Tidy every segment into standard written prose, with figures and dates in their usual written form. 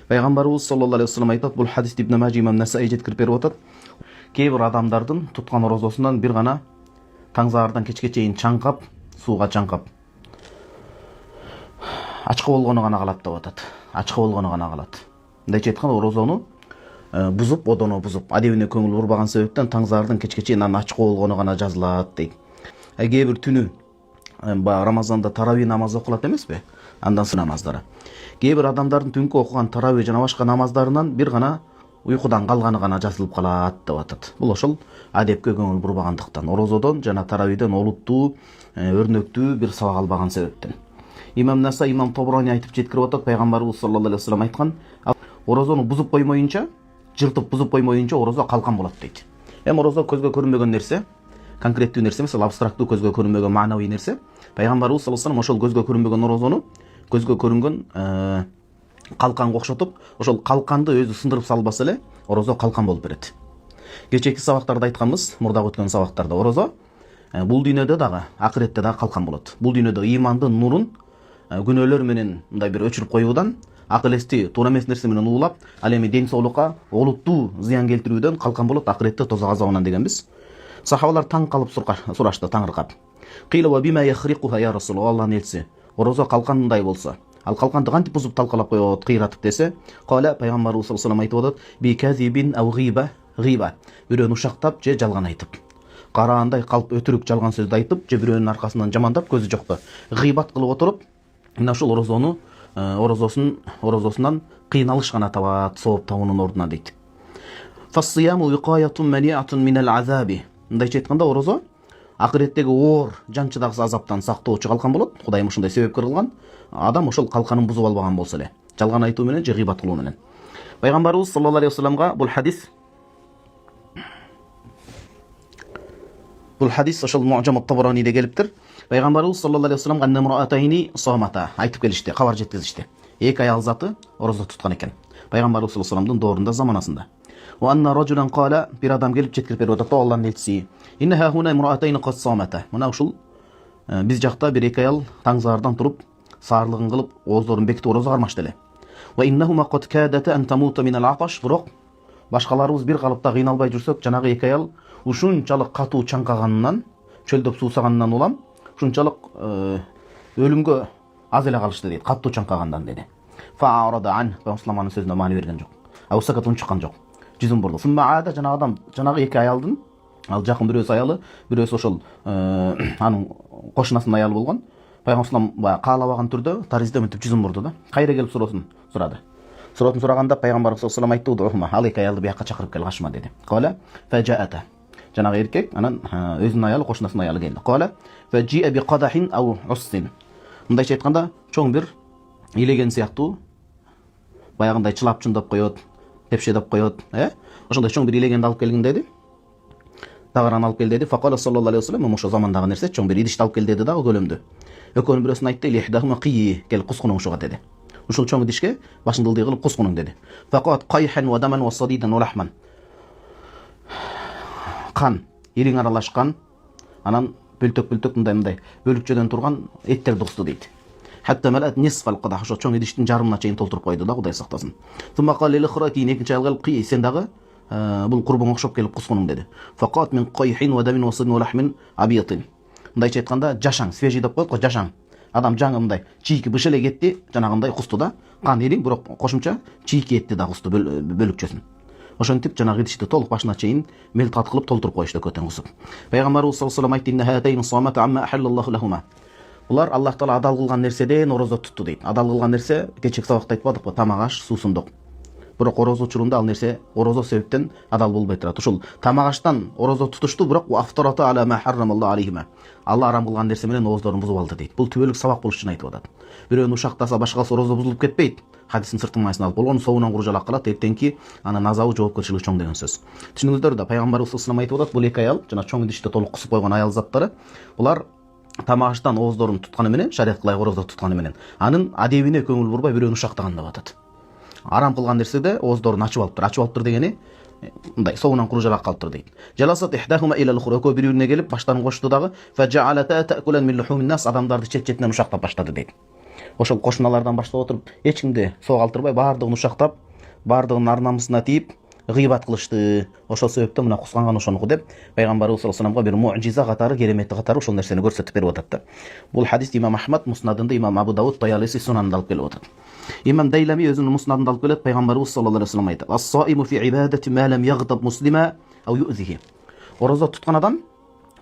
Пайгамбарыбыз саллаллаху алейхи вассалам айтат, бул хадисти Ибн Мажи имам Насаи жеткирип берип атат. Кейбир адамдардын туткан орозосунан бир гана таңзаардан кечке чейин чаңкап, сууга чаңкап ачкы болгону гана калат деп атат. Ачкы болгону гана калат. Мындайча айтканда орозону бузуп, одону бузуп, адебине көңүл бурбаган себептен таңзаардын кечке чейин анын ачкы болгону гана жазылат дейт. Кээ бир түнү Рамазанда тарави намазы окулат эмеспи? Андан соң намаздары. Кээ бир адамдардын түнкү окуган тарави жана башка намаздарынан бир гана уйкудан калганы гана жазылып калат деп атат. Бул ошол адепке көңүл бурбагандыктан, орозодон жана таравиден олуттуу, өрнөктүү бир сабак албаган себептен. Имам Насаи, имам Тоброни айтып жеткирип атат, пайгамбарыбыз саллаллаху алейхи вассалам айткан, орозону бузуп коймоюнча, жыртып бузуп коймоюнча орозо калкан болот дейт. Орозо көзгө көрүнбөгөн нерсе, конкреттүү нерсе эмес, абстрактуу көзгө көрүнбөгөн маанавий нерсе. Пайгамбарыбыз саллаллаху алейхи вассалам ошол көзгө көрүнбөгөн орозону көзгө көрүнгөн калканга окшотуп, ошол калканды өзү сындырып салбаса эле орозо калкан болуп берет. Кечээки сабактарда айтканбыз, мурдагы өткөн сабактарда орозо бул дүйнөдө дагы, акыретте дагы калкан болот. Бул дүйнөдө имандын нурун күнөөлөр менен мындай бир өчүрүп коюудан, акыл эсти туура эмес нерсе менен уулап, ал эми ден соолукка олуттуу зыян келтирүүдөн калкан болот, акыретте тозак азабынан дегенбиз. Сахабалар таң калып сурашты, таңыркап. Кыйла ва бима яхрикуха я Расулаллах, Аллахтын элчиси, орозо калкандай болсо, ал калканды кантип бузуп талкалап коет, кыйратып десе, кала пайгамбарыбыз саллаллаху алейхи вассалам айтып атат, би казибин ау гиба, бирөөнү ушактап же жалган айтып. Караандай калп өтүрүк жалган сөздү айтып, же бирөөнүн аркасынан жамандап көзү жокто гыйбат кылып отуруп, мына ушул орозосунан кыйналыш гана табат, сооп табуунун ордуна дейт. Фассияму викаятун маниатун минал азаби. Мындайча айтканда орозо акыреттеги оор жанчыдагы азаптан сактоочу калкан болот. Кудайым ушундай себепкер кылган. Адам ошол калканын бузуп албаган болсо эле, жалган айтуу менен же гыйбат кылуу менен. Пайгамбарыбыз саллаллаху алейхи вассаламга бул хадис ошол Муъжам ат-Табараниде келиптир. Пайгамбарыбыз саллаллаху алейхи вассаламга аннамраатайни самата айтып келишти, кабар жеткизишти. Эки аял заты орозо туткан экен. Пайгамбарыбыз саллаллаху алейхи вассаламдын доорунда, заманасында. Ва анна раджулан кала, бир адам келип жеткирип берип атат, Аллахтын элчиси. Иннаха хуна имраатайни кас самата. Мына ушул биз жакта бир эки аял таңзаардан туруп, саарлыгын кылып, ооздорун бекитип орозо кармашты эле. Ва иннахума кад кадата ан тамута минал аташ. Бирок башкаларыбыз бир калыпта кыйналбай жүрсөк, жанагы эки аял ушунчалык катуу чаңкаганынан, чөлдөп суусаганынан улам, ушунчалык өлүмгө аз эле калышты дейт, катуу чаңкагандан деди. Фа'арада ан, Муслиманын сөзүнө маани берген жок. Аусакат унчуккан жок. Жүзүн бурду. Суммаада жанагы эки аялдын, ал жакын бирөөсү аялы, бирөөсү ошол анын кошунасынын аялы болгон. Пайгамбар баягы каалабаган түрдө таризде мынтип жүзүн бурду да. Кайра келип сурады. Суроотун сураганда пайгамбар саллаллаху алейхи вассалам айтты, ал эки аялды бияка чакырып кел кашыма деди. Кала фажаата. Жанагы эркек анан өзүнүн аялы, кошунасынын аялы келди. Кала фажиа би qadahин ау уссин. Мындайча айтканда, чоң бир илеген сыяктуу, баягындай чылап чындап коет, тепшедеп коет, ошондой чоң бир илегенди алып келгин деди. Тагыран алып кел деди. Факала саллаллаху алейхи вассалам, ошо замандагы нерсе, чоң бир идишти алып кел деди дагы көлөмдү. Экөөнүн бирөөсүн айтты, лихдахума қи, кел кускунуң ушуга деди. Ушул чоң идишке башыңды ылдый кылып кускунуң деди. Факат qayhan ва даман ва садидан ва лахман. Кан, ириң аралашкан, анан бөлтөк мындай бөлүкчөдөн турган эттерди кусту дейт. Хатта малат нисфал qadах, ошо чоң идиштин жарымына чейин толтуруп койду да, Кудай сактасын. Тума калли лихра, кийин экинчи айыл кылып кый, сен дагы бул курбуңа окшоп келип кускунуң деди. Факат мин qayhin ва дамин ва садин ва лахмин абиятин. Мындайча айтканда, жашаң, свежий деп коет го, жашаң. Адам жаңы мындай чийки быш эле кетти, жанагындай кусту да, кан ириң, бирок кошумча чийки этти да кусту бөлүкчөсүн. Ошентип жанагы идишти толук башына чейин мелтат кылып толтуруп коюшту көтөн кусуп. Пайгамбарыбыз саллаллаху алейхи вассалам айтты, инна хатайни самата амма ахаллаллаху лахума. Булар Аллах Таала адал кылган нерседен орозо тутту дейт. Адал кылган нерсе кечеки сабакта айтпадыкпы, тамак аш, суусундук. Бирок орозо учурунда ал нерсе орозо себептен адал болбой турат. Ушул тамак аштан орозо тутушту, бирок афтарата ала ма харрамаллаху алейхима. Алла арам кылган нерсе менен ооздорун бузуп алды дейт. Бул түбөлүк сабак болуш үчүн айтып атат. Бирөөнү ушактаса башкасы орозо бузулуп кетпейт. Хадистин сыртын майсын алып болгон соонан куржалак калат, эртеңки анын азабы жоопкерчилиги чоң деген сөз. Түшүнүңүздөр да, пайгамбарыбыз саллаллаху алейхи вассалам айтып атат, бул эки аял, жана чоң идиште толук кусуп койгон аял заттары, булар тамак аштан ооздорун тутканы менен, шариатка ылайык орозо тутканы менен, анын адебине көңүл бурбай бирөөнү ушактаган деп атат. Арам кылган нерседе ооздорун ачып алыптыр дегени мындай соонан куржалак калыптыр дейт. Жаласат ихдахума илал ухра, экөө бири-бирине келип баштарын кошту дагы, фажаалата таакулан мин лухумин нас, адамдарды чет-четинен ушактап баштады дейт. ошол кошуналардан баштап отуруп эч кимди сого калтырбай баардыгын ушактап, баардыгынын ар намысына тийип гыйбат кылышты. Ошол себептен мына Кусканган ошону деп пайгамбарыбыз саллаллаху алейхи вассаламга бир муъжиза катары, керемети катары ошол нерсени көрсөтүп берип атат да. Бул хадис Имам Ахмад муснадында, Имам Абу Дауд Таялиси сунанында алып келип атат. Имам Дайлами өзүнүн муснадында алып келет, пайгамбарыбыз саллаллаху алейхи вассалам айтат: "Ас-саиму фи ибадати ма лам ягдаб муслима ау юзихи." Орозо туткан адам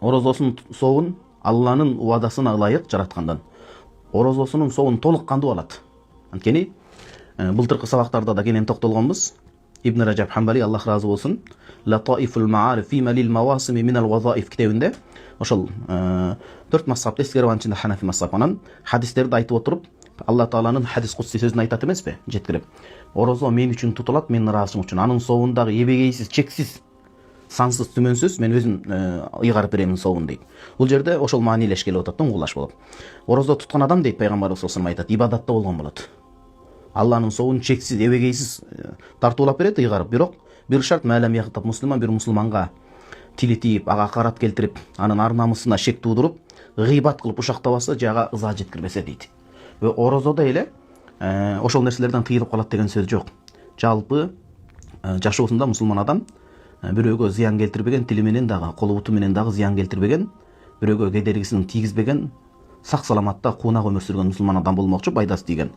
орозосунун сообун Алланын убадасына ылайык жараткандан орозосунун сообун толук кандуу алат. Анткени былтыркы сабактарда да кенен токтолгонбуз. Ибн Раджаб Хамбали, Аллах разы болсун, Латаифул Маариф фи малил мавасими минал вазаиф китебинде ошол 4 мазхабты эскерип алган ичинде Ханафи мазхабынан хадистерди айтып отуруп, Алла Тааланын хадис кудси сөзүн айтат эмеспи? Жеткирип, орозо мен үчүн тутулат, менин ыраазычылыгым үчүн. Анын сообундагы эбегейсиз, чексиз, сансыз, түмөнсүз мен өзүм ыйгарып беремин сообун дейт. Бул жерде ошол маанилеш келип атат да, угулаш болот. Орозо туткан адам дейт пайгамбарыбыз саллаллаху алейхи вассалам айтат, ибадатта болгон болот. Алланын сообун чексиз, эбегейсиз тартуулап берет, ыйгарып. Бирок бир шарт, мәлем ягтап муслиман, бир мусулманга тили тийип, ага акарат келтирип, анын ар намысына шек туудуруп, гыйбат кылып ушактабаса, жага ыза жеткирбесе дейт. Орозодо эле ошол нерселерден тыйылып калат деген сөз жок. Жалпы жашоосунда мусулман адам бирөөгө зыян келтирбеген, тили менен дагы, колу буту менен дагы зыян келтирбеген, бирөөгө кедергисин тийгизбеген, сак саламатта куунак өмүр сүргөн мусулман адам болмокчу, пайдасы тийген.